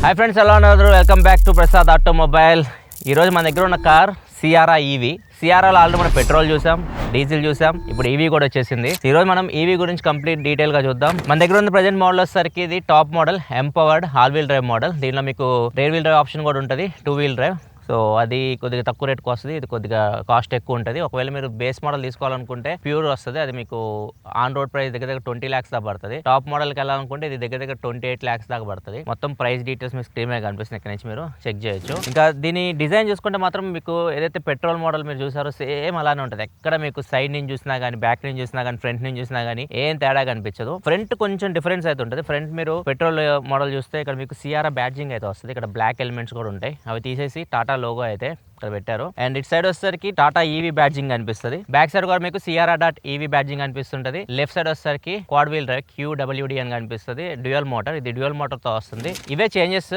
Hi friends, ఎలా ఉన్నారు? Welcome back to Prasad automobile. ఈరోజు మన దగ్గర ఉన్న కార్ సియారా ఈవీ. సియారాలో ఆల్రెడీ మనం పెట్రోల్ చూసాం, డీజిల్ చూసాం, ఇప్పుడు ఈవీ కూడా వచ్చేసింది. ఈరోజు మనం ఈవీ గురించి కంప్లీట్ డీటెయిల్గా చూద్దాం. మన దగ్గర ఉన్న ప్రజెంట్ మోడల్ వచ్చేసరికి ఇది top model, empowered all wheel drive model. దీనిలో మీకు రియర్ వీల్ డ్రైవ్ ఆప్షన్ కూడా ఉంటుంది, 2 వీల్ డ్రైవ్. సో అది కొద్దిగా తక్కువ రేట్కి వస్తుంది, ఇది కొద్దిగా కాస్ట్ ఎక్కువ ఉంటుంది. ఒకవేళ మీరు బేస్ మోడల్ తీసుకోవాలనుకుంటే ప్యూర్ వస్తుంది, అది మీకు ఆన్ రోడ్ ప్రైస్ దగ్గర 20 lakhs దాకా పడుతుంది. టాప్ మోడల్కి వెళ్ళాలనుకుంటే ఇది దగ్గర 28 lakhs దాకా పడుతుంది. మొత్తం ప్రైస్ డీటెయిల్స్ మీ స్క్రీన్ మీద కనిపిస్తుంది, ఇక్కడ నుంచి మీరు చెక్ చేయొచ్చు. ఇంకా దీని డిజైన్ చూసుకుంటే మాత్రం మీకు ఏదైతే పెట్రోల్ మోడల్ మీరు చూసారో సేమ్ అలానే ఉంటుంది. ఎక్కడ మీకు సైడ్ నుంచి చూసినా కానీ, బ్యాక్ నుంచి చూసినా కానీ, ఫ్రంట్ నుంచి చూసినా కానీ ఏం తేడా కనిపించదు. ఫ్రంట్ కొంచెం డిఫరెన్స్ అయితే ఉంటుంది. ఫ్రంట్ మీరు పెట్రోల్ మోడల్ చూస్తే ఇక్కడ మీకు సియారా బ్యాడ్జింగ్ అయితే వస్తుంది. ఇక్కడ బ్లాక్ ఎలిమెంట్స్ కూడా ఉంటాయి, అవి తీసేసి టాటా లోగో అయితే ఇక్కడ పెట్టారు. అండ్ ఇట్ సైడ్ వచ్చేసరికి టాటా ఈవీ బ్యాడ్జింగ్ అనిపిస్తుంది. బ్యాక్ సైడ్ కూడా మీకు సియారా డాట్ ఈవీ బ్యాడ్జింగ్ అనిపిస్తుంటది. లెఫ్ట్ సైడ్ వచ్చేసరికి క్వాడ్ వీల్ డ్రైవ్ QWD అని కనిపిస్తుంది. డ్యూయల్ మోటార్, ఇది డ్యూయల్ మోటార్ తో వస్తుంది. ఇవే చేంజెస్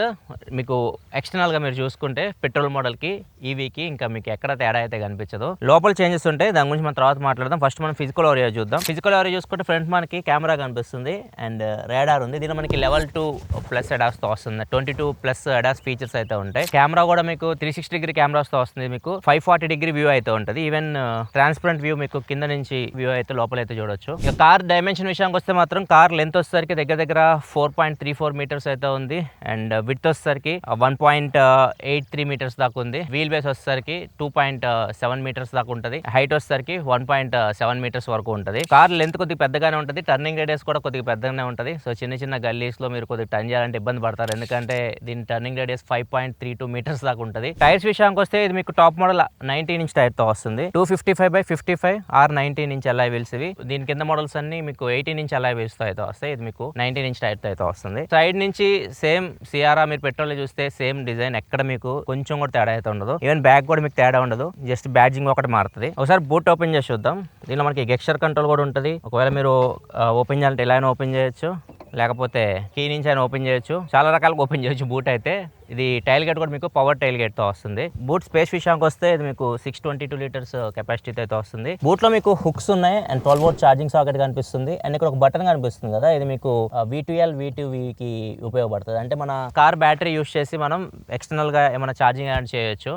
మీకు ఎక్స్టర్నల్ గా మీరు చూసుకుంటే పెట్రోల్ మోడల్ కి ఈవీకి ఇంకా మీకు ఎక్కడ తేడా అయితే కనిపించదు. లోపల చేంజెస్ ఉంటాయి, దాని గురించి మనం తర్వాత మాట్లాడదాం. ఫస్ట్ మనం ఫిజికల్ ఓరియా చూద్దాం. ఫిజికల్ ఓరియా చూసుకుంటే ఫ్రంట్ మనకి కెమెరా కనిపిస్తుంది అండ్ రాడార్ ఉంది. దీనిలో మనకి లెవెల్ 2+ అడాస్ తో వస్తుంది. 22+ అడాస్ ఫీచర్స్ అయితే ఉంటాయి. కెమెరా కూడా మీకు 360 డిగ్రీ కెమెరాస్ తో వస్తుంది. మీకు 540 డిగ్రీ వ్యూ అయితే ఉంటుంది. ఈవెన్ ట్రాన్స్పరెంట్ వ్యూ మీకు కింద నుంచి వ్యూ అయితే లోపల అయితే చూడొచ్చు. ఇక కార్ డైమెన్షన్ విషయానికి వస్తే మాత్రం కార్ లెంత్ వచ్చేసరికి దగ్గర 4.34 మీటర్స్ అయితే ఉంది. అండ్ విడ్త్ వచ్చేసరికి 1.83 మీటర్స్ దాకా ఉంది. వీల్ బేస్ వచ్చేసరికి 2.7 మీటర్స్ దాకా ఉంటుంది. హైట్ వచ్చేసరికి 1.7 మీటర్స్ వరకు ఉంటుంది. కార్ లెంత్ కొద్దిగా పెద్దగానే ఉంటుంది, టర్నింగ్ రేడియస్ కూడా కొద్దిగా పెద్దగానే ఉంటుంది. సో చిన్న గల్లీస్ లో మీరు కొద్దిగా టర్న్ చేయాలంటే ఇబ్బంది పడతారు, ఎందుకంటే దీని టర్నింగ్ రేడియస్ 5.32 మీటర్స్ దాకా ఉంటుంది. టైర్స్ విషయానికి వస్తే ఇది మీకు టాప్ మోడల్ 19 ఇంచ్ టైర్ తో వస్తుంది. 255/55 19 ఇంచ్ అలాయ్ వీల్స్ ఇవి. దీని కింద మోడల్స్ అన్ని మీకు 18 ఇంచ్ అలాయ్ వీల్స్ తో అయితే వస్తాయి. ఇది మీకు 19 ఇంచ్ టైర్ తో అయితే వస్తుంది. సైడ్ నుంచి సేమ్ సియారా మీరు పెట్రోల్ చూస్తే సేమ్ డిజైన్, ఎక్కడ మీకు కొంచెం కూడా తేడా అయితే ఉండదు. ఈవెన్ బ్యాక్ కూడా మీకు తేడా ఉండదు, జస్ట్ బ్యాడ్జింగ్ ఒకటి మారుతుంది. ఒకసారి బూట్ ఓపెన్ చేసి చూద్దాం. దీనిలో మనకి గెస్చర్ కంట్రోల్ కూడా ఉంటుంది. ఒకవేళ మీరు ఓపెన్ చేయాలంటే ఇలా అయినా ఓపెన్ చేయొచ్చు, లేకపోతే కీ నుంచి అయినా ఓపెన్ చేయొచ్చు. చాలా రకాలుగా ఓపెన్ చేయొచ్చు బూట్ అయితే. ఇది టైల్ గేట్ కూడా మీకు పవర్ టైల్ గేట్ తో వస్తుంది. బూట్ స్పేస్ విషయానికి వస్తే ఇది మీకు 622 లీటర్స్ కెపాసిటీ అయితే వస్తుంది. బూట్ లో మీకు హుక్స్ ఉన్నాయి అండ్ 12 వోల్ట్ ఛార్జింగ్ సాకెట్ కనిపిస్తుంది. అండ్ ఇక్కడ ఒక బటన్ కనిపిస్తుంది కదా, ఇది మీకు V2L V2V కి ఉపయోగపడుతుంది. అంటే మన కార్ బ్యాటరీ యూస్ చేసి మనం ఎక్స్టర్నల్ గా ఏమైనా ఛార్జింగ్ యాడ్ చేయొచ్చు.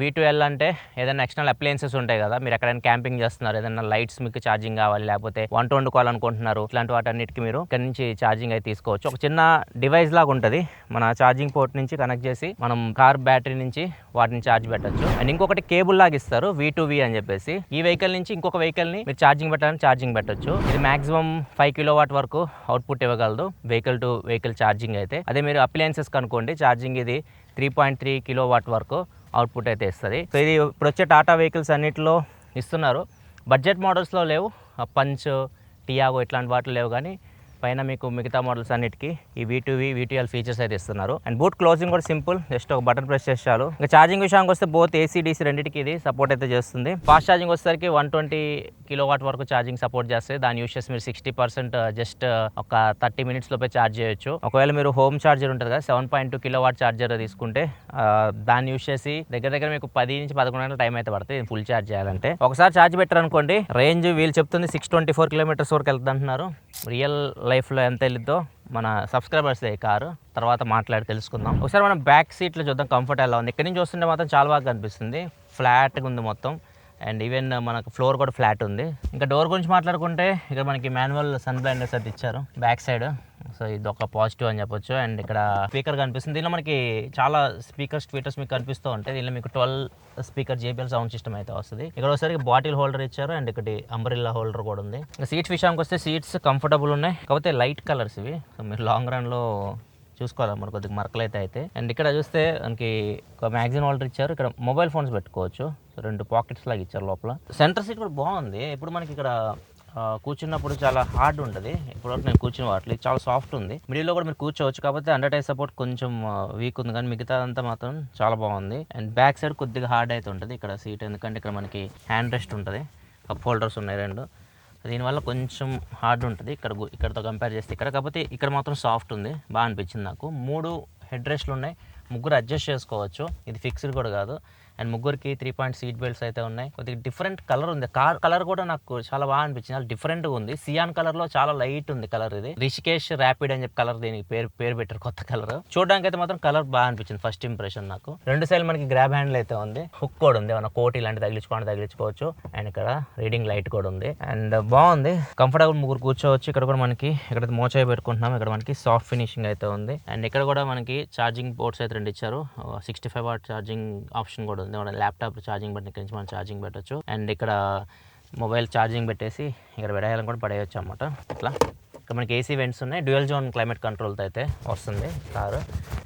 V2L అంటే ఏదైనా ఎక్స్టర్నల్ అప్లయన్సెస్ ఉంటాయి కదా, మీరు ఎక్కడైనా క్యాంపింగ్ చేస్తున్నారు, ఏదైనా లైట్స్ మీకు ఛార్జింగ్ కావాలి, లేకపోతే వంట వండుకోవాలనుకుంటున్నారు, ఇట్లాంటి వాటన్నిటికి మీరు ఇక్కడ నుంచి ఛార్జింగ్ అయితే తీసుకోవచ్చు. ఒక చిన్న డివైస్ లాగా ఉంటుంది, మన ఛార్జింగ్ పోర్ట్ నుంచి కనెక్ట్ చేసి మనం కార్ బ్యాటరీ నుంచి వాటిని ఛార్జ్ పెట్టచ్చు. అండ్ ఇంకొకటి కేబుల్ లాగా ఇస్తారు, V2V అని చెప్పేసి. ఈ వెహికల్ నుంచి ఇంకొక వెహికల్ ని మీరు ఛార్జింగ్ పెట్టాలని ఛార్జింగ్ పెట్టచ్చు. ఇది మాక్సిమం 5 కిలోవాట్ వరకు అవుట్పుట్ ఇవ్వగలదు వెహికల్ టు వెహికల్ ఛార్జింగ్ అయితే. అదే మీరు అప్లయన్సెస్ కనుకోండి ఛార్జింగ్, ఇది 3.3 కిలోవాట్ వరకు అవుట్పుట్ అయితే ఇస్తుంది. సో ఇది ఇప్పుడు వచ్చే టాటా వెహికల్స్ అన్నిటిలో ఇస్తున్నారు. బడ్జెట్ మోడల్స్లో లేవు, పంచ్, టియాగో ఇట్లాంటి వాటిలో లేవు, కానీ పైన మీకు మిగతా మోడల్స్ అన్నిటికీ ఈ V2V V2L ఫీచర్స్ అయితే ఇస్తున్నారు. అండ్ బూట్ క్లోజింగ్ కూడా సింపుల్, జస్ట్ ఒక బటన్ ప్రెస్ చేసి చాలు. ఇంకా ఛార్జింగ్ విషయానికి వస్తే బోత్ AC DC రెండింటికి ఇది సపోర్ట్ అయితే చేస్తుంది. ఫాస్ట్ ఛార్జింగ్ వచ్చేసరికి 120 కిలోవాట్ వరకు ఛార్జింగ్ సపోర్ట్ చేస్తుంది. దాని యూస్ చేసి మీరు 60% జస్ట్ ఒక 30 minutes లోపే ఛార్జ్ చేయొచ్చు. ఒకవేళ మీరు హోమ్ ఛార్జర్ ఉంటుంది కదా, 7.2 కిలోవాట్ ఛార్జర్ తీసుకుంటే దాన్ని యూస్ చేసి దగ్గర మీకు 10 నుంచి 11 గంటల టైం అయితే పడుతుంది ఫుల్ ఛార్జ్ చేయాలంటే. ఒకసారి ఛార్జ్ పెట్టారనుకోండి, రేంజ్ వీళ్ళు చెప్తుంది 624 కిలోమీటర్స్ వరకు వెళ్తుంది అంటున్నారు. రియల్ లైఫ్లో ఎంత వెళ్ళిద్దో మన సబ్స్క్రైబర్స్ కారు తర్వాత మాట్లాడి తెలుసుకుందాం. ఒకసారి మనం బ్యాక్ సీట్లో చూద్దాం కంఫర్ట్ ఎలా ఉంది. ఇక్కడ నుంచి చూస్తుంటే మాత్రం చాలా బాగా కనిపిస్తుంది, ఫ్లాట్గా ఉంది మొత్తం. అండ్ ఈవెన్ మనకు ఫ్లోర్ కూడా ఫ్లాట్ ఉంది. ఇంకా డోర్ గురించి మాట్లాడుకుంటే ఇక్కడ మనకి మాన్యువల్ సన్ బ్లైండర్స్ అయితే ఇచ్చారు బ్యాక్ సైడ్. సో ఇది ఒక పాజిటివ్ అని చెప్పొచ్చు. అండ్ ఇక్కడ స్పీకర్ కనిపిస్తుంది. దీనిలో మనకి చాలా ట్వీటర్స్ మీకు కనిపిస్తూ ఉంటాయి. దీనిలో మీకు 12 స్పీకర్ JBL సౌండ్ సిస్టమ్ అయితే వస్తుంది. ఇక్కడ ఒకసారి బాటిల్ హోల్డర్ ఇచ్చారు అండ్ ఒకటి అంబ్రెల్లా హోల్డర్ కూడా ఉంది. ఇంకా సీట్స్ విషయానికి వస్తే సీట్స్ కంఫర్టబుల్ ఉన్నాయి, కాకపోతే లైట్ కలర్స్ ఇవి. సో మీరు లాంగ్ రన్లో చూసుకోవాలి, మరి కొద్దిగా మరకలు అయితే. అండ్ ఇక్కడ చూస్తే మనకి ఒక మ్యాగజైన్ హోల్డర్ ఇచ్చారు, ఇక్కడ మొబైల్ ఫోన్స్ పెట్టుకోవచ్చు. 2 పాకెట్స్ లాగా ఇచ్చారు లోపల. సెంటర్ సీట్ కూడా బాగుంది. ఇప్పుడు మనకి ఇక్కడ కూర్చున్నప్పుడు చాలా హార్డ్ ఉంటుంది, ఇప్పటివరకు నేను కూర్చున్న వాటిలో చాలా సాఫ్ట్ ఉంది. మిడిల్లో కూడా మీరు కూర్చోవచ్చు, కాకపోతే అండర్ టైర్ సపోర్ట్ కొంచెం వీక్ ఉంది, కానీ మిగతా అంతా మాత్రం చాలా బాగుంది. అండ్ బ్యాక్ సైడ్ కొద్దిగా హార్డ్ అయితే ఉంటుంది ఇక్కడ సీట్, ఎందుకంటే ఇక్కడ మనకి హ్యాండ్ రెస్ట్ ఉంటుంది, కప్ హోల్డర్స్ ఉన్నాయి 2. దీనివల్ల కొంచెం హార్డ్ ఉంటుంది ఇక్కడతో కంపేర్ చేస్తే ఇక్కడ, కాకపోతే ఇక్కడ మాత్రం సాఫ్ట్ ఉంది, బాగా అనిపించింది నాకు. 3 హెడ్ రెస్ట్లు ఉన్నాయి, 3 అడ్జస్ట్ చేసుకోవచ్చు, ఇది ఫిక్స్డ్ కూడా కాదు. అండ్ ముగ్గురికి 3 పాయింట్ సీట్ బెల్ట్స్ అయితే ఉన్నాయి. కొద్దిగా డిఫరెంట్ కలర్ ఉంది. కార్ కలర్ కూడా నాకు చాలా బాగా అనిపించింది, చాలా డిఫరెంట్గా ఉంది. సియాన్ కలర్ లో చాలా లైట్ ఉంది కలర్. ఇది రిషికేష్ ర్యాపిడ్ అని చెప్పి కలర్, దీనికి పేరు పెట్టారు కొత్త కలర్. చూడడానికి అయితే మాత్రం కలర్ బాగా అనిపించింది ఫస్ట్ ఇంప్రెషన్ నాకు. 2 సైడ్ మనకి గ్రాబ్ హ్యాండిల్ అయితే ఉంది. హుక్ కూడా ఉంది, ఏమన్నా కోట్ ఇలాంటి తగిలించుకోవచ్చు. అండ్ ఇక్కడ రీడింగ్ లైట్ కూడా ఉంది. అండ్ బాగుంది, కంఫర్టబుల్, ముగ్గురు కూర్చోవచ్చు. ఇక్కడ కూడా మనకి ఇక్కడ మోచాయి పెట్టుకుంటున్నాం. ఇక్కడ మనకి సాఫ్ట్ ఫినిషింగ్ అయితే ఉంది. అండ్ ఇక్కడ కూడా మనకి ఛార్జింగ్ పోర్ట్స్ అయితే 2 ఇచ్చారు. 65 వాట్ ఛార్జింగ్ ఆప్షన్ కూడా ఉంది. మన ల్యాప్టాప్ ఛార్జింగ్ బట్టి ఇక్కడ నుంచి మనం ఛార్జింగ్ పెట్టచ్చు. అండ్ ఇక్కడ మొబైల్ ఛార్జింగ్ పెట్టేసి ఇక్కడ పెడేయాలని కూడా పడేయచ్చు అన్నమాట. ఇట్లా ఇక్కడ మనకి ఏసీ వెంట్స్ ఉన్నాయి. డ్యూయల్ జోన్ క్లైమేట్ కంట్రోల్తో అయితే వస్తుంది కారు.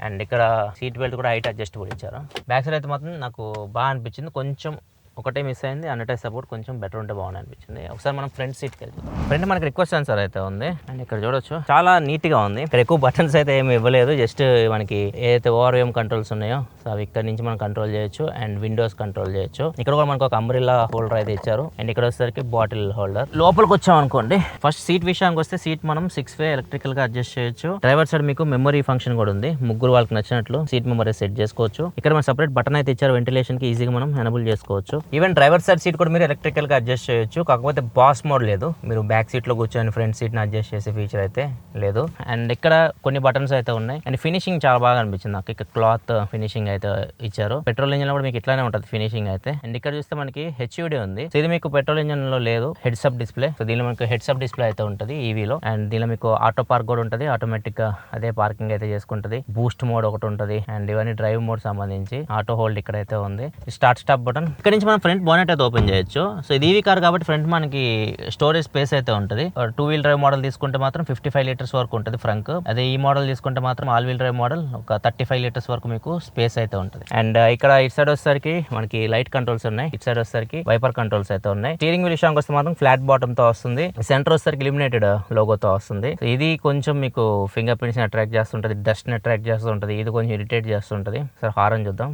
అండ్ ఇక్కడ సీట్ బెల్ట్ కూడా హైట్ అడ్జస్టబుల్ ఇచ్చారు. బ్యాక్ సైడ్ అయితే మాత్రం నాకు బాగా అనిపించింది. కొంచెం ఒకటే మిస్ అయింది, అన్నటే సపోర్ట్ కొంచెం బెటర్ ఉంటే బాగుంది అనిపించింది. ఒకసారి మనం ఫ్రంట్ సీట్కి వెళ్తాం. ఫ్రంట్ మనకి రిక్వెస్ట్ సెన్సార్ అయితే ఉంది. అండ్ ఇక్కడ చూడొచ్చు చాలా నీట్గా ఉంది. ఇక్కడ ఎక్కువ బటన్స్ అయితే ఏమి ఇవ్వలేదు. జస్ట్ మనకి ఏదైతే ఓఆర్ఎం కంట్రోల్స్ ఉన్నాయో సో అవి ఇక్కడ నుంచి మనం కంట్రోల్ చేయొచ్చు. అండ్ విండోస్ కంట్రోల్ చేయొచ్చు. ఇక్కడ కూడా మనకు ఒక అంబ్రిల్లా హోల్డర్ అయితే ఇచ్చారు. అండ్ ఇక్కడ వచ్చేసరికి బాటిల్ హోల్డర్. లోపలికి వచ్చాం అనుకోండి, ఫస్ట్ సీట్ విషయానికి వస్తే సీట్ మనం 6 వే ఎలక్ట్రికల్ గా అడ్జస్ట్ చేయొచ్చు. డ్రైవర్ సైడ్ మీకు మెమరీ ఫంక్షన్ కూడా ఉంది. ముగ్గురు వాళ్ళకి నచ్చినట్లు సీట్ మెమరీ సెట్ చేసుకోవచ్చు. ఇక్కడ మనం సపరేట్ బటన్ అయితే ఇచ్చారు, వెంటిలేషన్ కి ఈజీగా మనం ఎనబుల్ చేసుకోవచ్చు. ఈవెన్ డ్రైవర్ సైడ్ సీట్ కూడా మీరు ఎలక్ట్రికల్ గా అడ్జస్ట్ చేయొచ్చు. కాకపోతే బాస్ మోడ్ లేదు, మీరు బ్యాక్ సీట్ లో కూర్చొని ఫ్రంట్ సీట్ ని అడ్జస్ట్ చేసే ఫీచర్ అయితే లేదు. అండ్ ఇక్కడ కొన్ని బటన్స్ అయితే ఉన్నాయి. అండ్ ఫినిషింగ్ చాలా బాగా అనిపించింది నాకు. ఇక్కడ క్లాత్ ఫినిషింగ్ అయితే ఇచ్చారు. పెట్రోల్ ఇంజిన్ లో కూడా మీకు ఇట్లానే ఉంటుంది ఫినిషింగ్ అయితే. అండ్ ఇక్కడ చూస్తే మనకి హెచ్యూడి ఉంది. సో ఇది మీకు పెట్రోల్ ఇంజిన్ లో లేదు, హెడ్స్ అప్ డిస్ప్లే. సో దీనిలో మనకి హెడ్స్ అప్ డిస్ప్లే అయితే ఉంటుంది ఈవీలో. అండ్ దీనిలో మీకు ఆటో పార్క్ కూడా ఉంటుంది, ఆటోమేటిక్ గా అదే పార్కింగ్ అయితే చేసుకుంటుంది. బూస్ట్ మోడ్ ఒకటి ఉంటుంది. అండ్ ఇవన్నీ డ్రైవ్ మోడ్ సంబంధించి. ఆటో హోల్డ్ ఇక్కడ అయితే ఉంది. Start stop button. ఇక్కడ నుంచి మనం ఫ్రంట్ బోనెట్ అయితే ఓపెన్ చేయొచ్చు. సో ఇది ఈవీ కార్ కాబట్టి ఫ్రంట్ మనకి స్టోరేజ్ స్పేస్ అయితే ఉంటుంది. 2 వీల్ డ్రైవ్ మోడల్ తీసుకుంటే మాత్రం 55 లీటర్స్ వరకు ఉంటుంది ఫ్రంట్. అదే ఈ మోడల్ తీసుకుంటే మాత్రం ఆల్ వీల్ డ్రైవ్ మోడల్ ఒక 35 లీటర్స్ వరకు మీకు స్పేస్ అయితే ఉంటుంది. అండ్ ఇక్కడ ఇటు సైడ్ వచ్చేసరికి మనకి లైట్ కంట్రోల్స్ ఉన్నాయి. ఇటు సైడ్ వచ్చేసరికి వైపర్ కంట్రోల్స్ అయితే ఉన్నాయి. స్టీరింగ్ వీల్ విషయానికి వస్తే మాత్రం ఫ్లాట్ బాటమ్ తో వస్తుంది. సెంటర్ వచ్చేసరికి ఇలిమినేటెడ్ లోగోతో వస్తుంది. ఇది కొంచెం మీకు ఫింగర్ ప్రింట్స్ ని అట్రాక్ట్ చేస్తుంటది, డస్ట్ ని అట్రాక్ట్ చేస్తుంటది. ఇది కొంచెం ఇరిటేట్ చేస్తుంటది. సరే హారన్ చూద్దాం.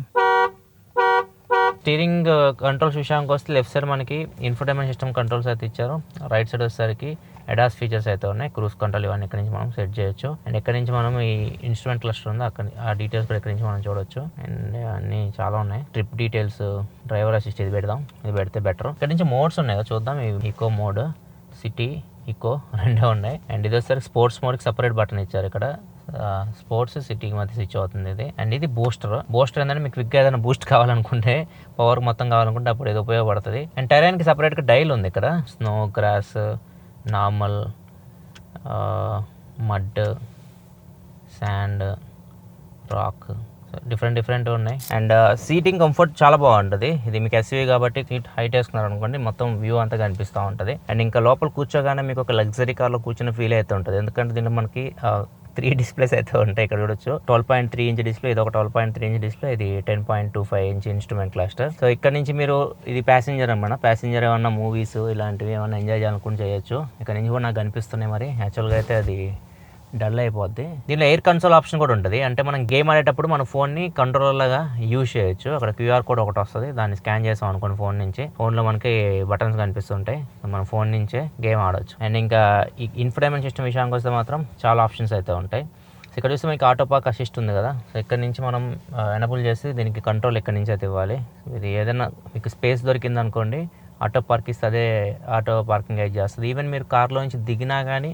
స్టీరింగ్ కంట్రోల్స్ విషయానికి వస్తే లెఫ్ట్ సైడ్ మనకి ఇన్ఫోటైన్మెంట్ సిస్టమ్ కంట్రోల్స్ అయితే ఇచ్చారు. రైట్ సైడ్ వచ్చేసరికి అడాస్ ఫీచర్స్ అయితే ఉన్నాయి. క్రూజ్ కంట్రోల్ ఇవన్నీ ఇక్కడ నుంచి మనం సెట్ చేయొచ్చు. అండ్ ఇక్కడ నుంచి మనం ఈ ఇన్స్ట్రుమెంట్ క్లస్టర్ ఉంది, అక్కడ ఆ డీటెయిల్స్ కూడా ఇక్కడ నుంచి మనం చూడొచ్చు. అండ్ అన్ని చాలా ఉన్నాయి. ట్రిప్ డీటెయిల్స్, డ్రైవర్ అసిస్ట్ ఇది పెడదాం, ఇది పెడితే బెటర్. ఇక్కడ నుంచి మోడ్స్ ఉన్నాయి కదా చూద్దాం. ఈకో మోడ్, సిటీ, ఈకో రెండే ఉన్నాయి. అండ్ ఇది వచ్చేసరికి స్పోర్ట్స్ మోడ్కి సపరేట్ బటన్ ఇచ్చారు. ఇక్కడ స్పోర్ట్స్ సిటీకి మధ్య స్విచ్ అవుతుంది ఇది. అండ్ ఇది బూస్టర్ ఏంటంటే మీకు క్విక్గా ఏదైనా బూస్ట్ కావాలనుకుంటే, పవర్ మొత్తం కావాలనుకుంటే అప్పుడు ఇది ఉపయోగపడుతుంది. అండ్ టెరైన్కి సపరేట్గా డైల్ ఉంది. ఇక్కడ snow, grass, normal, mud, sand, rock, different ఉన్నాయి. అండ్ సీటింగ్ కంఫర్ట్ చాలా బాగుంటుంది. ఇది మీకు ఎస్యూవీ కాబట్టి సీట్ హైట్ వేసుకున్నారు అనుకోండి, మొత్తం వ్యూ అంతా కనిపిస్తూ ఉంటుంది. అండ్ ఇంకా లోపల కూర్చోగానే మీకు ఒక లగ్జరీ కార్లో కూర్చున్న ఫీల్ అయితే ఉంటుంది. ఎందుకంటే దీంట్లో మనకి 3 డిస్ప్లేస్ అయితే ఉంటాయి. ఇక్కడ చూడొచ్చు 12.3 ఇంచ్ డిస్ప్లే, ఇది ఒక 12.3 ఇంచ్ డిస్ప్లే, ఇది 10.25 ఇంచ్ ఇన్స్ట్రుమెంట్ క్లస్టర్. సో ఇక్కడ నుంచి మీరు ఇది ప్యాసింజర్ అన్నమాట. ప్యాసింజర్ ఏమన్నా మూవీస్ ఇలాంటివి ఏమన్నా ఎంజాయ్ చేయాలనుకుంటే చేయొచ్చు. ఇక్కడ నుంచి కూడా నాకు కనిపిస్తున్నాయి. మరి యాక్చువల్గా అయితే అది డల్ అయిపోద్ది. దీనిలో ఎయిర్ కన్సోల్ ఆప్షన్ కూడా ఉంటుంది. అంటే మనం గేమ్ ఆడేటప్పుడు మన ఫోన్ని కంట్రోలర్గా యూజ్ చేయొచ్చు. అక్కడ క్యూఆర్ కోడ్ ఒకటి వస్తుంది, దాన్ని స్కాన్ చేసాం అనుకోండి ఫోన్ నుంచి, ఫోన్లో మనకి బటన్స్ కనిపిస్తుంటాయి, మన ఫోన్ నుంచే గేమ్ ఆడవచ్చు. అండ్ ఇంకా ఈ ఇన్ఫోటైన్మెంట్ సిస్టమ్ విషయానికి వస్తే మాత్రం చాలా ఆప్షన్స్ అయితే ఉంటాయి. సో ఇక్కడ చూస్తే మీకు ఆటో పార్క్ అసిస్ట్ ఉంది కదా. సో ఇక్కడ నుంచి మనం ఎనబుల్ చేసి దీనికి కంట్రోల్ ఇక్కడ నుంచి అయితే ఇవ్వాలి. ఇది ఏదైనా మీకు స్పేస్ దొరికింది అనుకోండి, ఆటో పార్క్ ఇస్తే అదే ఆటో పార్కింగ్ అయితే చేస్తుంది. ఈవెన్ మీరు కార్లో నుంచి దిగినా కానీ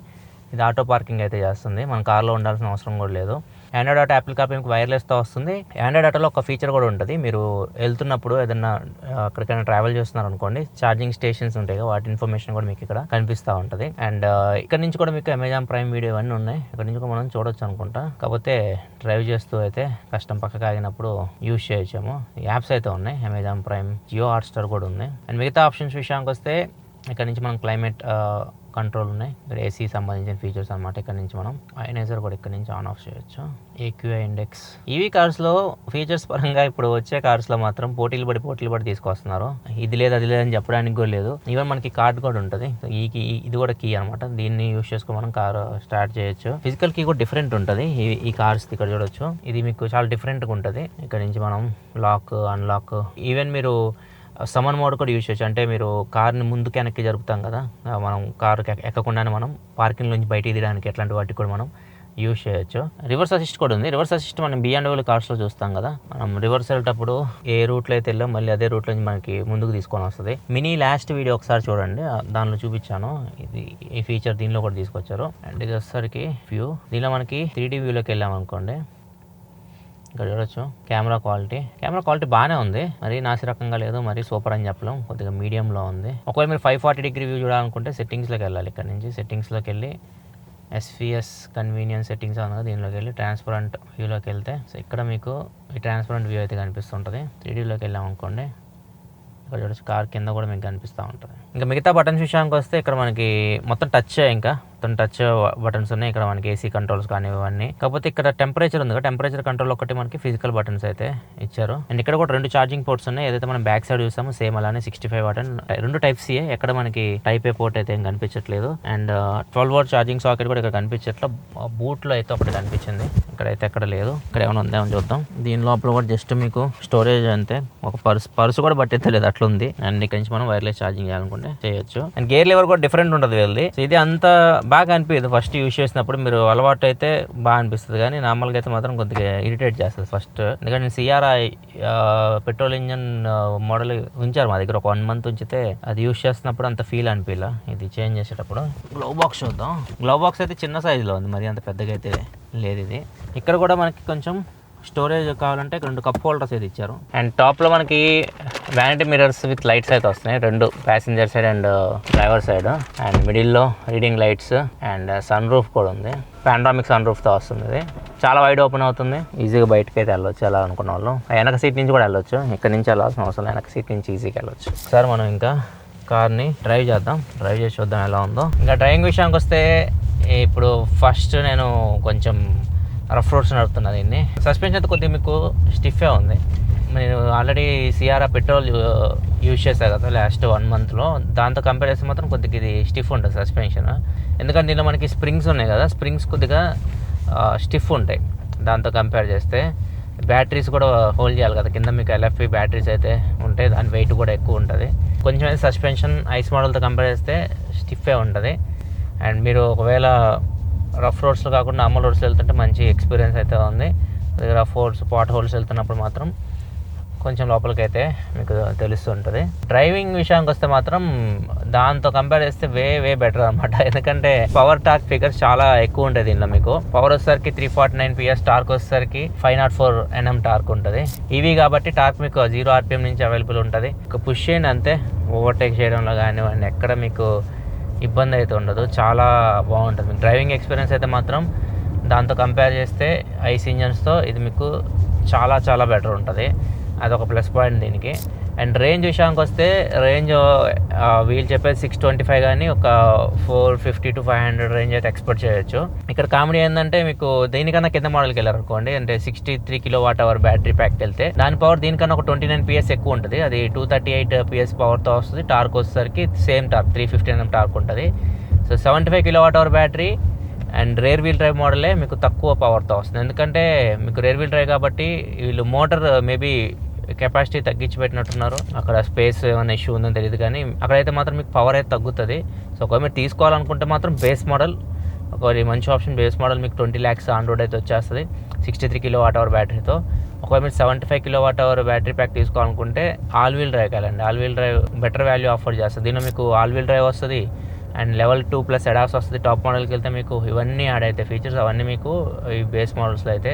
ఇది ఆటో పార్కింగ్ అయితే చేస్తుంది. మన కార్లో ఉండాల్సిన అవసరం కూడా లేదు. ఆండ్రాయిడ్ ఆటో, యాపిల్ కార్ప్లే మీకు వైర్లెస్తో వస్తుంది. ఆండ్రాయిడ్ ఆటోలో ఒక ఫీచర్ కూడా ఉంటుంది. మీరు వెళ్తున్నప్పుడు ఏదన్నా ఎక్కడికైనా ట్రావెల్ చేస్తున్నారు అనుకోండి, ఛార్జింగ్ స్టేషన్స్ ఉంటాయి కదా, వాటి ఇన్ఫర్మేషన్ కూడా మీకు ఇక్కడ కనిపిస్తూ ఉంటుంది. అండ్ ఇక్కడ నుంచి కూడా మీకు అమెజాన్ ప్రైమ్ వీడియో ఇవన్నీ ఉన్నాయి. ఇక్కడ నుంచి కూడా మనం చూడొచ్చు అనుకుంటా. కాకపోతే డ్రైవ్ చేస్తూ అయితే కష్టం, పక్కకు ఆగినప్పుడు యూజ్ చేయొచ్చేమో. యాప్స్ అయితే ఉన్నాయి, అమెజాన్ ప్రైమ్, జియో హాట్స్టార్ కూడా ఉంది. అండ్ మిగతా ఆప్షన్స్ విషయానికి వస్తే ఇక్కడ నుంచి మనం క్లైమేట్ కంట్రోల్ ఉన్నాయి. ఇక్కడ ఏసీ సంబంధించిన ఫీచర్స్ అనమాట. ఇక్కడ నుంచి మనం అయనైజర్ కూడా ఇక్కడ నుంచి ఆన్ ఆఫ్ చేయొచ్చు. AQI index. ఈవీ కార్స్లో ఫీచర్స్ పరంగా ఇప్పుడు వచ్చే కార్స్లో మాత్రం పోటీలు పడి తీసుకొస్తున్నారు. ఇది లేదు అది లేదని చెప్పడానికి కూడా లేదు. ఈవెన్ మనకి కార్డ్ కూడా ఉంటుంది. ఇది కూడా కీ అనమాట. దీన్ని యూస్ చేసుకుని మనం కార్ స్టార్ట్ చేయొచ్చు. ఫిజికల్ కీ కూడా డిఫరెంట్ ఉంటుంది ఈ కార్స్. ఇక్కడ చూడొచ్చు, ఇది మీకు చాలా డిఫరెంట్గా ఉంటుంది. ఇక్కడ నుంచి మనం లాక్, అన్లాక్, ఈవెన్ మీరు సమన్ మోడ్ కూడా యూజ్ చేయొచ్చు. అంటే మీరు కార్ని ముందుకు వెనక్కి జరుపుతాం కదా, మనం కారు ఎక్కకుండానే మనం పార్కింగ్ నుంచి బయటికి తీయడానికి, ఎట్లాంటి వాటికి కూడా మనం యూజ్ చేయొచ్చు. రివర్స్ అసిస్ట్ కూడా ఉంది. రివర్స్ అసిస్ట్ మనం BMW కార్స్లో చూస్తాం కదా, మనం రివర్స్ వెళ్ళేటప్పుడు ఏ రూట్లో అయితే వెళ్ళాం మళ్ళీ అదే రూట్లో మనకి ముందుకు తీసుకొని వస్తుంది. మినీ లాస్ట్ వీడియో ఒకసారి చూడండి, దానిలో చూపించాను. ఈ ఫీచర్ దీనిలో కూడా తీసుకొచ్చారు. అండ్ ఇది వచ్చేసరికి వ్యూ, దీనిలో మనకి 3D వ్యూలోకి వెళ్ళాం అనుకోండి, ఇక్కడ చూడొచ్చు కెమెరా క్వాలిటీ బాగానే ఉంది. మరి నాసి రకంగా లేదు, మరి సూపర్ అని చెప్పలేం, కొద్దిగా మీడియంలో ఉంది. ఒకవేళ మీరు 540 డిగ్రీ వ్యూ చూడాలనుకుంటే సెట్టింగ్స్లోకి వెళ్ళాలి. ఇక్కడ నుంచి సెట్టింగ్స్లోకి వెళ్ళి SVS కన్వీనియన్స్ సెట్టింగ్స్ అన్నది దీనిలోకి వెళ్ళి ట్రాన్స్పరెంట్ వ్యూలోకి వెళ్తే సో ఇక్కడ మీకు ఈ ట్రాన్స్పరెంట్ వ్యూ అయితే కనిపిస్తుంటుంది. 3Dలోకి వెళ్ళాం అనుకోండి, ఇక్కడ చూడొచ్చు కార్ కింద కూడా మీకు కనిపిస్తూ ఉంటుంది. ఇంకా మిగతా బటన్స్ విషయానికి వస్తే ఇక్కడ మనకి మొత్తం టచ్ బటన్స్ ఉన్నాయి. ఇక్కడ మనకి AC కంట్రోల్స్ కానీ ఇవన్నీ. కాకపోతే ఇక్కడ టెంపరేచర్ ఉంది కదా, టెంపరేచర్ కంట్రోల్ ఒకటి మనకి ఫిజికల్ బటన్స్ అయితే ఇచ్చారు. అండ్ ఇక్కడ కూడా 2 ఛార్జింగ్ పోర్ట్స్ ఉన్నాయి. ఏదైతే మనం బ్యాక్ సైడ్ చూసామో సేమ్ అలానే 65 వాట్ అండ్ 2 Type-C. ఎక్కడ మనకి Type-A పోర్ట్ అయితే ఏం కనిపించట్లేదు. అండ్ 12 వాట్ ఛార్జింగ్ సాకెట్ కూడా ఇక్కడ కనిపించట్లేదు. బూట్లో అయితే ఒకటి కనిపించింది, ఇక్కడైతే ఎక్కడ లేదు. ఇక్కడ ఏమైనా ఉందేమో చూద్దాం. దీని లోపల కూడా జస్ట్ మీకు స్టోరేజ్ అంతే, ఒక పర్సు కూడా పట్టేలేదు అట్లా ఉంది. అండ్ ఇక్కడ నుంచి మనం వైర్లెస్ ఛార్జింగ్ చేయాలనుకుంటే చేయొచ్చు. అండ్ గేర్ లెవర్ కూడా డిఫరెంట్ ఉంటుంది వీళ్ళది. సో ఇది అంత బాగా అనిపించదు ఫస్ట్ యూజ్ చేసినప్పుడు. మీరు అలవాటు అయితే బాగా అనిపిస్తుంది, కానీ నార్మల్గా అయితే మాత్రం కొద్దిగా ఇరిటేట్ చేస్తుంది ఫస్ట్. ఎందుకంటే CRI పెట్రోల్ ఇంజన్ మోడల్ ఉంచారు మా దగ్గర, ఒక 1 month ఉంచితే అది యూజ్ చేస్తున్నప్పుడు అంత ఫీల్ అనిపించలా. ఇది చేంజ్ చేసేటప్పుడు గ్లవ్ బాక్స్ చూద్దాం. గ్లవ్ బాక్స్ అయితే చిన్న సైజులో ఉంది, మరి అంత పెద్దగా అయితే లేదు. ఇది ఇక్కడ కూడా మనకి కొంచెం స్టోరేజ్ కావాలంటే 2 కప్ హోల్డర్స్ అయితే ఇచ్చారు. అండ్ టాప్లో మనకి వ్యానిటీ మిరర్స్ విత్ లైట్స్ అయితే వస్తున్నాయి, 2 passenger side and driver side. And మిడిల్లో reading lights and sunroof కూడా ఉంది. పానరామిక్ సన్ రూఫ్తో వస్తుంది. ఇది చాలా వైడ్ ఓపెన్ అవుతుంది, ఈజీగా బయటకి అయితే వెళ్ళొచ్చు అలా అనుకున్న వాళ్ళు. వెనక సీట్ నుంచి కూడా వెళ్ళొచ్చు, ఇక్కడ నుంచి వెళ్ళాల్సిన అవసరం, వెనక సీట్ నుంచి ఈజీగా వెళ్ళొచ్చు. సార్ మనం ఇంకా కార్ని డ్రైవ్ చేసి చూద్దాం ఎలా ఉందో. ఇంకా డ్రైవింగ్ విషయానికి వస్తే ఇప్పుడు ఫస్ట్ నేను కొంచెం రఫ్ రోడ్స్ నడుపుతున్నా. దీన్ని సస్పెన్షన్ అయితే కొద్దిగా మీకు స్టిఫే ఉంది. నేను ఆల్రెడీ CRI పెట్రోల్ యూజ్ చేశాను కదా లాస్ట్ 1 monthలో, దాంతో కంపేర్ చేస్తే మాత్రం కొద్దిగా ఇది స్టిఫ్ ఉంటుంది సస్పెన్షన్. ఎందుకంటే దీనిలో మనకి స్ప్రింగ్స్ ఉన్నాయి కదా, స్ప్రింగ్స్ కొద్దిగా స్టిఫ్ ఉంటాయి దాంతో కంపేర్ చేస్తే. బ్యాటరీస్ కూడా హోల్డ్ చేయాలి కదా, కింద మీకు LFP బ్యాటరీస్ అయితే ఉంటాయి, దాని వెయిట్ కూడా ఎక్కువ ఉంటుంది. కొంచెం అయితే సస్పెన్షన్ ఐస్ మోడల్తో కంపేర్ చేస్తే స్టిఫే ఉంటుంది. అండ్ మీరు ఒకవేళ రఫ్ రోడ్స్లో కాకుండా నార్మల్ రోడ్స్ వెళ్తుంటే మంచి ఎక్స్పీరియన్స్ అయితే ఉంది. రఫ్ రోడ్స్ పాట్ హోల్స్ వెళ్తున్నప్పుడు మాత్రం కొంచెం లోపలికి అయితే మీకు తెలుస్తుంటుంది. డ్రైవింగ్ విషయానికి వస్తే మాత్రం దాంతో కంపేర్ చేస్తే వే బెటర్ అనమాట. ఎందుకంటే పవర్ టార్క్ ఫిగర్స్ చాలా ఎక్కువ ఉంటుంది దీనిలో. మీకు పవర్ వచ్చేసరికి 349 PS, టార్క్ వచ్చేసరికి 504 Nm టార్క్ ఉంటుంది. ఇవి కాబట్టి టార్క్ మీకు 0 RPM నుంచి అవైలబుల్ ఉంటుంది. పుష్ చేయండి అంతే, ఓవర్టేక్ చేయడంలో కానివ్వండి ఎక్కడ మీకు ఇబ్బంది అయితే ఉండదు, చాలా బాగుంటుంది. మీకు డ్రైవింగ్ ఎక్స్పీరియన్స్ అయితే మాత్రం దాంతో కంపేర్ చేస్తే ఐస్ ఇంజన్స్తో ఇది మీకు చాలా బెటర్ ఉంటుంది. అదొక ప్లస్ పాయింట్ దీనికి. అండ్ రేంజ్ విషయానికి వస్తే రేంజ్ వీళ్ళు చెప్పేది 625 కానీ ఒక 450 to 500 రేంజ్ అయితే ఎక్స్పెక్ట్ చేయొచ్చు. ఇక్కడ కామెడీ ఏంటంటే మీకు దీనికన్నా కింద మోడల్కి వెళ్ళారనుకోండి, అంటే 63 kWh బ్యాటరీ ప్యాక్ వెళ్తే దాని పవర్ దీనికన్నా ఒక 29 PS ఎక్కువ ఉంటుంది. అది 238 PS పవర్తో వస్తుంది. టార్క్ వచ్చేసరికి సేమ్ టార్క్ 350 Nm టార్క్ ఉంటుంది. So 75 kWh battery and rear wheel drive మోడలే మీకు తక్కువ పవర్తో వస్తుంది. ఎందుకంటే మీకు రేర్ వీల్ డ్రైవ్ కాబట్టి వీళ్ళు మోటార్ మేబీ కెపాసిటీ తగ్గించి పెట్టినట్టున్నారు. అక్కడ స్పేస్ ఏమైనా ఇష్యూ ఉందని తెలియదు, కానీ అక్కడైతే మాత్రం మీకు పవర్ అయితే తగ్గుతుంది. సో ఒకవేళ మీరు తీసుకోవాలనుకుంటే మాత్రం బేస్ మోడల్ ఒక మంచి ఆప్షన్. బేస్ మోడల్ మీకు 20 lakhs ఆన్ రోడ్ అయితే వచ్చేస్తుంది 63 kWh బ్యాటరీతో. ఒకవేళ మీరు 75 kWh బ్యాటరీ ప్యాక్ తీసుకోవాలనుకుంటే ఆల్ వీల్ డ్రైవ్ కావాలండి. All wheel drive better value offer చేస్తుంది. దీనిలో మీకు ఆల్ వీల్ డ్రైవ్ వస్తుంది అండ్ Level 2+ ADAS వస్తుంది. టాప్ మోడల్కి వెళ్తే మీకు ఇవన్నీ యాడ్ అయితే ఫీచర్స్ అవన్నీ మీకు ఈ బేస్ మోడల్స్లో అయితే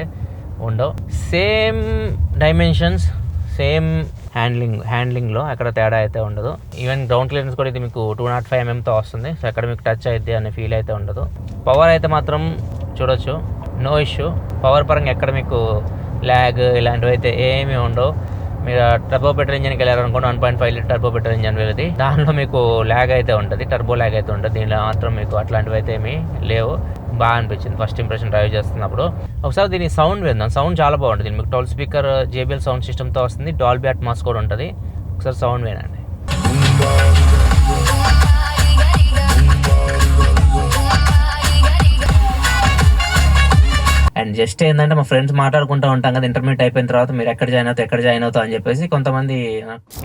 ఉండవు. సేమ్ డైమెన్షన్స్, సేమ్ హ్యాండ్లింగ్లో ఎక్కడ తేడా అయితే ఉండదు. ఈవెన్ గ్రౌండ్ క్లియరెన్స్ కూడా ఇది మీకు 205 mmతో వస్తుంది. సో ఎక్కడ మీకు టచ్ అయితే అనే ఫీల్ అయితే ఉండదు. పవర్ అయితే మాత్రం చూడొచ్చు, నో ఇష్యూ. పవర్ పరంగా ఎక్కడ మీకు ల్యాగ్ ఇలాంటివి అయితే ఏమీ ఉండవు. మీరు టర్బో పెట్రోల్ ఇంజన్కి వెళ్ళారనుకోండి, 1.5 లీటర్ టర్బో పెట్రోల్ ఇంజన్ వెళ్ళేది, దాంట్లో మీకు ల్యాగ్ అయితే ఉంటుంది, టర్బో ల్యాగ్ అయితే ఉంటుంది. దీనిలో మాత్రం మీకు అట్లాంటివి అయితే ఏమీ లేవు. బాగా అనిపించింది ఫస్ట్ ఇంప్రెషన్ డ్రైవ్ చేస్తున్నప్పుడు. ఒకసారి దీని సౌండ్ విందాం. సౌండ్ చాలా బాగుంటుంది. మీకు 12 స్పీకర్ JBL సౌండ్ సిస్టమ్తో వస్తుంది. డాల్బీ అట్మాస్ కూడా ఉంటుంది. ఒకసారి సౌండ్ వినండి. అండ్ జస్ట్ ఏంటంటే మా ఫ్రెండ్స్ మాట్లాడుకుంటూ ఉంటాం కదా, ఇంటర్మీడియట్ అయిపోయిన తర్వాత మీరు ఎక్కడ జాయిన్ అవుతావు అని చెప్పేసి కొంతమంది.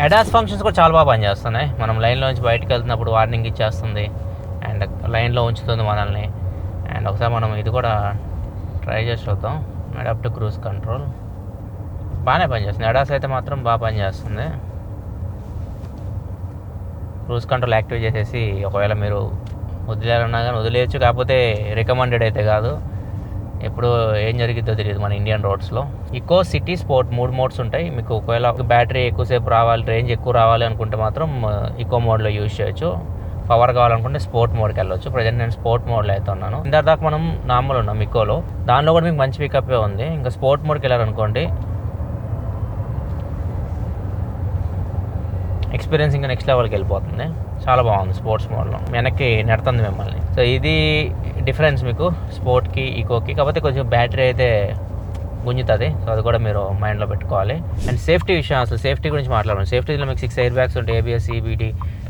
ADAS ఫంక్షన్స్ కూడా చాలా బాగా పనిచేస్తున్నాయి. మనం లైన్లో నుంచి బయటకు వెళ్తున్నప్పుడు వార్నింగ్ ఇచ్చేస్తుంది అండ్ లైన్లో ఉంచుతుంది మనల్ని. అండ్ ఒకసారి మనం ఇది కూడా ట్రై చేసి చూద్దాం. అడాప్టివ్ క్రూజ్ కంట్రోల్ బాగానే పనిచేస్తుంది. అడాస్ అయితే మాత్రం బాగా పనిచేస్తుంది. క్రూజ్ కంట్రోల్ యాక్టివేట్ చేసేసి ఒకవేళ మీరు వదిలేయాలన్నా కానీ వదిలేయచ్చు, కాకపోతే రికమెండెడ్ అయితే కాదు. ఎప్పుడు ఏం జరిగిద్దో తెలియదు మన ఇండియన్ రోడ్స్లో. ఇకో, సిటీ, స్పోర్ట్ 3 మోడ్స్ ఉంటాయి. మీకు ఒకవేళ బ్యాటరీ ఎక్కువసేపు రావాలి, రేంజ్ ఎక్కువ రావాలి అనుకుంటే మాత్రం ఇకో మోడ్లో యూజ్ చేయొచ్చు. పవర్ కావాలనుకుంటే స్పోర్ట్ మోడ్కి వెళ్ళొచ్చు. ప్రజెంట్ నేను స్పోర్ట్ మోడ్లో అయితే ఉన్నాను. ఇందాక మనం నార్మల్ ఉన్నాం ఇకోలో, దానిలో కూడా మీకు మంచి పికప్పే ఉంది. ఇంకా స్పోర్ట్ మోడ్కి వెళ్ళారనుకోండి ఎక్స్పీరియన్స్ ఇంకా నెక్స్ట్ లెవెల్కి వెళ్ళిపోతుంది. చాలా బాగుంది స్పోర్ట్స్ మోడ్లో, వెనక్కి నెడుతుంది మిమ్మల్ని. సో ఇది డిఫరెన్స్ మీకు స్పోర్ట్కి ఇకోకి. కాకపోతే కొంచెం బ్యాటరీ అయితే గుంజుతుంది. సో అది కూడా మీరు మైండ్లో పెట్టుకోవాలి. అండ్ సేఫ్టీ విషయం, అసలు సేఫ్టీ గురించి మాట్లాడాలి. సేఫ్టీలో మీకు 6 ఎయిర్ బ్యాగ్స్ ఉంటాయి, ABS, EBD,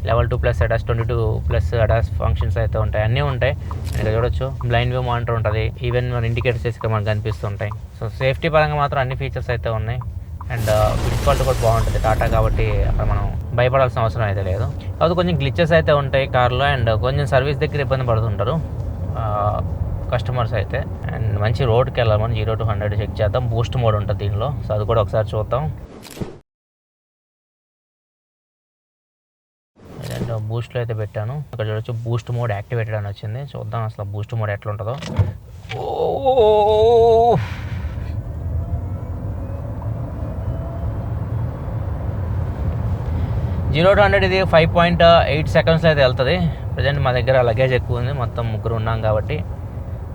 Level 2+ ADAS, 22+ ADAS functions అయితే ఉంటాయి, అన్నీ ఉంటాయి. ఇక్కడ చూడొచ్చు బ్లైండ్ వ్యూ మానిటర్ ఉంటుంది. ఈవెన్ మన ఇండికేటర్స్ ఇక్కడ మనకు కనిపిస్తుంటాయి. సో సేఫ్టీ పరంగా మాత్రం అన్ని ఫీచర్స్ అయితే ఉన్నాయి. అండ్ బిల్డ్ క్వాలిటీ కూడా బాగుంటుంది టాటా కాబట్టి అక్కడ మనం భయపడాల్సిన అవసరం అయితే లేదు. కాకపోతే కొంచెం గ్లిచెస్ అయితే ఉంటాయి కార్లో. అండ్ కొంచెం సర్వీస్ దగ్గర ఇబ్బంది పడుతుంటారు కస్టమర్స్ అయితే. అండ్ మంచి రోడ్కి వెళ్ళామని 0 to 100 చెక్ చేద్దాం. బూస్ట్ మోడ్ ఉంటుంది దీనిలో, సో అది కూడా ఒకసారి చూద్దాం. అండ్ బూస్ట్లో అయితే పెట్టాను. అక్కడ చూడొచ్చు బూస్ట్ మోడ్ యాక్టివేటెడ్ అని వచ్చింది. చూద్దాం అసలు బూస్ట్ మోడ్ ఎట్లా ఉంటుందో. ఓ 0 to 100 ఇది 5.8 సెకండ్స్లో అయితే వెళ్తుంది. ప్రజెంట్ మా దగ్గర లగేజ్ ఎక్కువ ఉంది, మొత్తం 3 ఉన్నాం కాబట్టి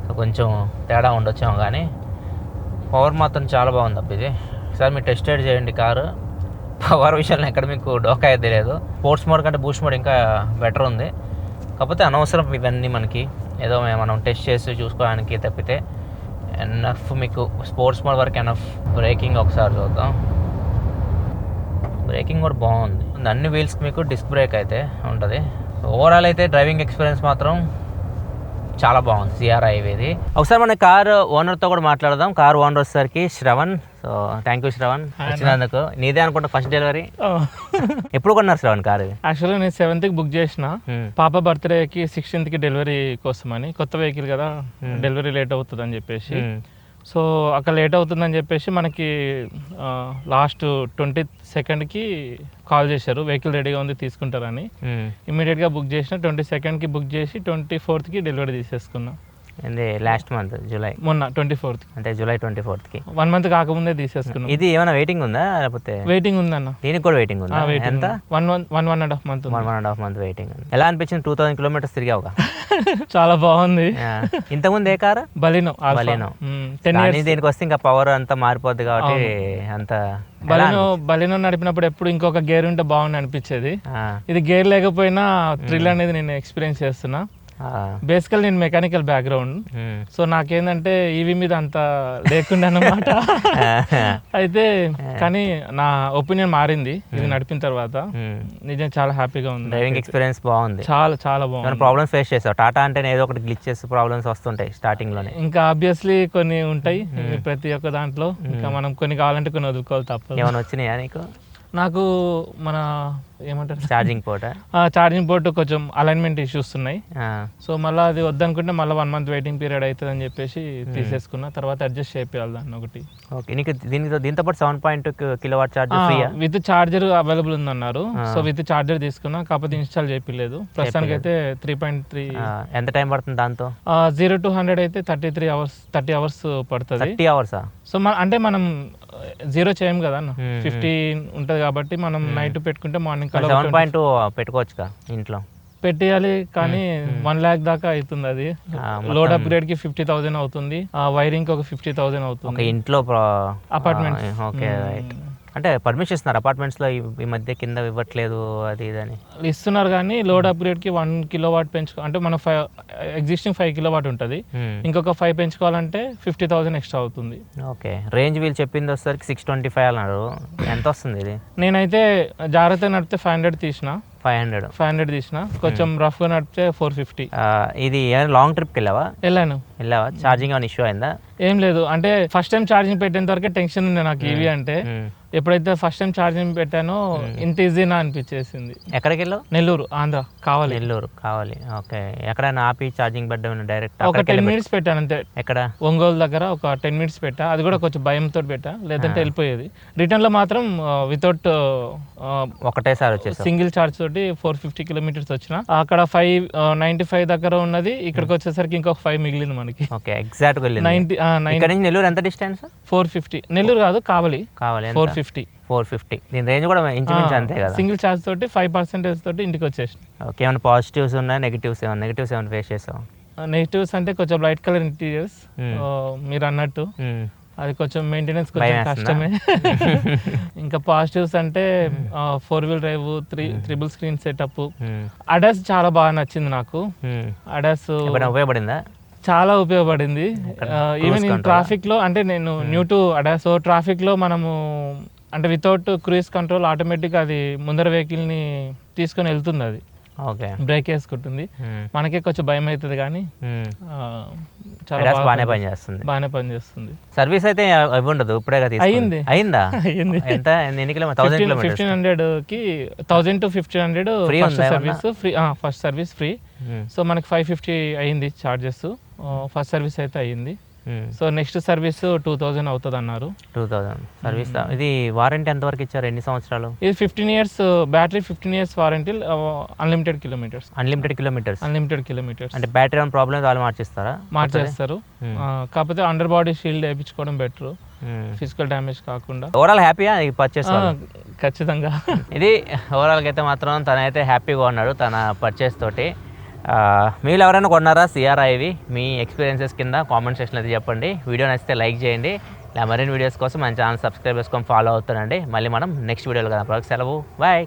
సో కొంచెం తేడా ఉండొచ్చాము. కానీ పవర్ మాత్రం చాలా బాగుంది అబ్బా ఇది. ఒకసారి మీరు టెస్ట్ రైడ్ చేయండి కారు. పవర్ విషయంలో ఎక్కడ మీకు డోకా అయితే లేదు. స్పోర్ట్స్ మోడ్ కంటే బూస్ట్ మోడ్ ఇంకా బెటర్ ఉంది. కాకపోతే అనవసరం ఇవన్నీ మనకి, ఏదో మనం టెస్ట్ చేసి చూసుకోవడానికి తప్పితే. ఎనఫ్ మీకు స్పోర్ట్స్ మోడ్ వరకు ఎనఫ్. బ్రేకింగ్ ఒకసారి చూద్దాం. బ్రేకింగ్ కూడా బాగుంది. అన్ని వీల్స్కి మీకు డిస్క్ బ్రేక్ అయితే ఉంటుంది. ఓవరాల్ అయితే డ్రైవింగ్ ఎక్స్పీరియన్స్ మాత్రం చాలా బాగుంది CRI ఇది. ఒకసారి మన కార్ ఓనర్తో కూడా మాట్లాడదాం. కార్ ఓనర్ వచ్చేసరికి Shravan. So thank you Shravan వచ్చినందుకు. నీదే అనుకుంటా ఫస్ట్ డెలివరీ. ఎప్పుడు కొన్నారు శ్రవణ్ కార్? యాక్చువల్గా నేను 7th బుక్ చేసిన, పాప బర్త్డేకి 16th డెలివరీ కోసమని. కొత్త వెహికల్ కదా, డెలివరీ లేట్ అవుతుంది అని చెప్పేసి. సో అక్కడ లేట్ అవుతుందని చెప్పేసి మనకి లాస్ట్ 22nd కాల్ చేశారు, వెహికల్ రెడీగా ఉంది తీసుకుంటారని. ఇమీడియట్గా బుక్ చేసిన, 22nd బుక్ చేసి 24th డెలివరీ తీసేసుకున్నా. లాస్ట్ మంత్ జూలై, మొన్న 24th, అంటే జూలై 24th 1 month కాకముందే తీసేసుకున్నాం. ఇది ఏమైనా వెయిటింగ్ ఉందా లేకపోతే? వెయిటింగ్ ఉందన్న. దీనికి కూడా వెయిటింగ్ ఉందా? ఎంత? 1.5 month. 1.5 month waiting. ఎలా అనిపించింది? 2000 kilometers తిరిగావుగా? చాలా బాగుంది. ఇంతకుముందు ఏ కారు? బలినో. 10 years. దీనికి వస్తే ఇంకా పవర్ అంతా మారిపోద్ది కాబట్టి అంత. బలినో నడిపినప్పుడు ఎప్పుడు ఇంకొక గేర్ ఉంటే బాగుంది అనిపించేది. ఇది గేర్ లేకపోయినా థ్రిల్ అనేది నేను ఎక్స్పీరియన్స్ చేస్తున్నా. బేసికల్ నేను మెకానికల్ బ్యాక్గ్రౌండ్, సో నాకేంటంటే ఈవీ మీద అంత లేకుండా అన్నమాట. అయితే కానీ నా ఒపీనియన్ మారింది ఇది నడిపిన తర్వాత. నిజం చాలా హ్యాపీగా ఉంది. డ్రైవింగ్ ఎక్స్పీరియన్స్ బాగుంది, చాలా చాలా బాగుంది. ప్రాబ్లమ్స్ ఫేస్ చేసావు? టాటా అంటే ఏదో ఒకటి గ్లిచెస్ ప్రాబ్లమ్స్ వస్తుంటాయి స్టార్టింగ్ లోనే. ఇంకా ఆబ్వియస్లీ కొన్ని ఉంటాయి ప్రతి ఒక్క దాంట్లో. ఇంకా మనం కొన్ని కావాలంటే కొన్ని వదులుకోవాలి తప్ప. ఏమైనా వచ్చినాయా నీకు? నాకు మన ఏమంటారు ఛార్జింగ్ పోర్ట్ కొంచెం అలైన్మెంట్ ఇష్యూస్ ఉన్నాయి. సో మళ్ళీ అది వద్దనుకుంటే మళ్ళీ 1 month వెయిటింగ్ పీరియడ్ అవుతుంది అని చెప్పేసి తీసేసుకున్నా. తర్వాత అడ్జస్ట్ చేయాలి దాన్ని ఒకటి. ఓకే, నీకు దీంతో పాటు 7.2 kilowatt charger free with charger available ఉందన్నారు. సో విత్ ఛార్జర్ తీసుకున్నా, కాకపోతే ఇన్స్టాల్ చేయలేదు. ప్రస్తుతానికి అయితే 3.3. ఎంత టైం పడుతుంది దాంతో? 0 to 100 అయితే 30 hours పడుతుంది. 30 hours? సో అంటే మనం 0 చేయం కదా అన్న, 50 ఉంటుంది కాబట్టి మనం నైట్ పెట్టుకుంటే మార్నింగ్ 7.2 పెట్టుకోవచ్చుగా ఇంట్లో. పెట్టేయాలి కానీ 1 lakh దాకా అవుతుంది. అది లోడ్ అప్గ్రేడ్ కి 50,000 అవుతుంది, వైరింగ్ కి ఒక 50,000 అవుతుంది. ఇంట్లో అపార్ట్మెంట్. Okay right. అంటే పర్మిషన్ ఇస్తున్నారు అపార్ట్మెంట్స్ లో ఈ మధ్య, కింద ఇవ్వట్లేదు అది ఇదని ఇస్తున్నారు. కానీ లోడ్ అప్గ్రేడ్ కి 1 kilowatt అంటే మన ఎగ్జిస్టింగ్ 5 kilowatt ఉంటుంది, ఇంకొక 5 పెంచుకోవాలంటే 50,000 ఎక్స్ట్రా అవుతుంది. ఓకే, రేంజ్ వీళ్ళు చెప్పింది వచ్చేసరికి 625 అన్నారు. ఎంత వస్తుంది ఇది? నేనైతే జాగ్రత్తగా నడిపితే 500 తీసిన. 500 తీసిన. కొంచెం రఫ్ గా నడిపితే 450. ఇది లాంగ్ ట్రిప్ కి వెళ్ళావా? వెళ్ళావా? ఛార్జింగ్ ఏమైనా ఇష్యూ అయిందా? ఏం లేదు, అంటే ఫస్ట్ టైం ఛార్జింగ్ పెట్టేంత వరకే టెన్షన్ ఉంది నాకు ఈవీ అంటే. ఎప్పుడైతే ఫస్ట్ టైం ఛార్జింగ్ పెట్టానో ఇంత ఈజీనా అనిపించేసింది. ఎక్కడికి వెళ్ళావు? నెల్లూరు, ఆంధ్ర, కావాలి. నెల్లూరు కావాలి. ఓకే, ఎక్కడైనా ఆపి ఛార్జింగ్ పెట్టడం డైరెక్ట్? ఒక 10 minutes పెట్టాను అంతే. ఎక్కడ? ఒంగోలు దగ్గర ఒక 10 minutes పెట్టా, అది కూడా కొంచెం భయంతో పెట్టా, లేదంటే వెళ్ళిపోయేది. రిటర్న్లో మాత్రం వితౌట్ ఒకటేసారి వచ్చేసి సింగిల్ ఛార్జ్ తోటి 450 kilometers వచ్చిన. అక్కడ 595 దగ్గర ఉన్నది, ఇక్కడికి వచ్చేసరికి ఇంకొక 5 మిగిలింది మనకి. ఓకే, ఎగ్జాక్ట్గా వెళ్ళింది. 90 ఇక్కడ నుంచి నెల్లూరు ఎంత డిస్టెన్స్? 450. నెల్లూరు కాదు, కావాలి. 450. దీని రేంజ్ కూడా ఇంచుమించు అంతే కదా. సింగిల్ ఛార్జ్ తోటి 5% తోటి ఇంటికి వచ్చేసి. ఓకే, ఏమైనా పాజిటివ్స్ ఉన్నాయి, నెగిటివ్స్ ఏమైనా ఫేస్ చేసావు? నెగిటివ్స్ అంటే కొంచెం లైట్ కలర్ ఇంటీరియర్స్ మీరు అన్నట్టు, అది కొంచెం మెయింటెనెన్స్ కొంచెం కష్టమే. ఇంకా పాజిటివ్స్ అంటే 4-wheel drive, triple screen setup. ADAS చాలా బాగా నచ్చింది నాకు. అడాస్ ఉపయోగపడిందా? చాలా ఉపయోగపడింది. ఈవెన్ ఇన్ ట్రాఫిక్ లో, అంటే నేను new to ADAS, so traffic లో మనము అంటే వితౌట్ క్రూయిజ్ కంట్రోల్ ఆటోమేటిక్ అది ముందర వెహికల్ ని తీసుకొని వెళ్తుంది. అది ఓకే, బ్రేక్ వేసుకుంటుంది. మనకే కొంచెం భయం అవుతుంది, కానీ చాలా బాగానే పనిచేస్తుంది. సర్వీస్ అయితే ఉండదు, ఇప్పుడే అయిందా? ఎంత? ఎన్ని కిలోమీటర్? 1500 కి 1000 to 1500 service free. First service free. So మనకి 550 అయింది చార్జెస్. ఫస్ట్ సర్వీస్ అయితే అయ్యింది. సో నెక్స్ట్ సర్వీస్ 2000 అవుతుంది అన్నారు. 2000 సర్వీస్. ఇది వారంటీ ఎంత వరకు ఇచ్చారు? ఎన్ని సంవత్సరాలు? ఇది 15 years battery, 15 years warranty, unlimited kilometres. Unlimited kilometres అంటే బ్యాటరీ ఏమైనా ప్రాబ్లమ్ వాళ్ళు మార్చేస్తారు. కాకపోతే అండర్ బాడీ షీల్డ్ వేయించుకోవడం బెటర్, ఫిజికల్ డ్యామేజ్ కాకుండా. ఓవరాల్ హ్యాపీయా పర్చేస్? ఖచ్చితంగా. ఇది ఓవరాల్గా అయితే మాత్రం తనైతే హ్యాపీగా ఉన్నాడు తన పర్చేస్ తోటి. మీరు ఎవరైనా కొన్నారా సిఆర్ఐ ఇవి? మీ ఎక్స్పీరియన్సెస్ కింద కామెంట్ సెక్షన్లో అయితే చెప్పండి. వీడియో నచ్చితే లైక్ చేయండి. ఇలా మరిన్ని వీడియోస్ కోసం మన ఛానల్ సబ్స్క్రైబ్ చేసుకొని ఫాలో అవుతానండి. మళ్ళీ మనం నెక్స్ట్ వీడియోలో కదా. సెలవు, బాయ్.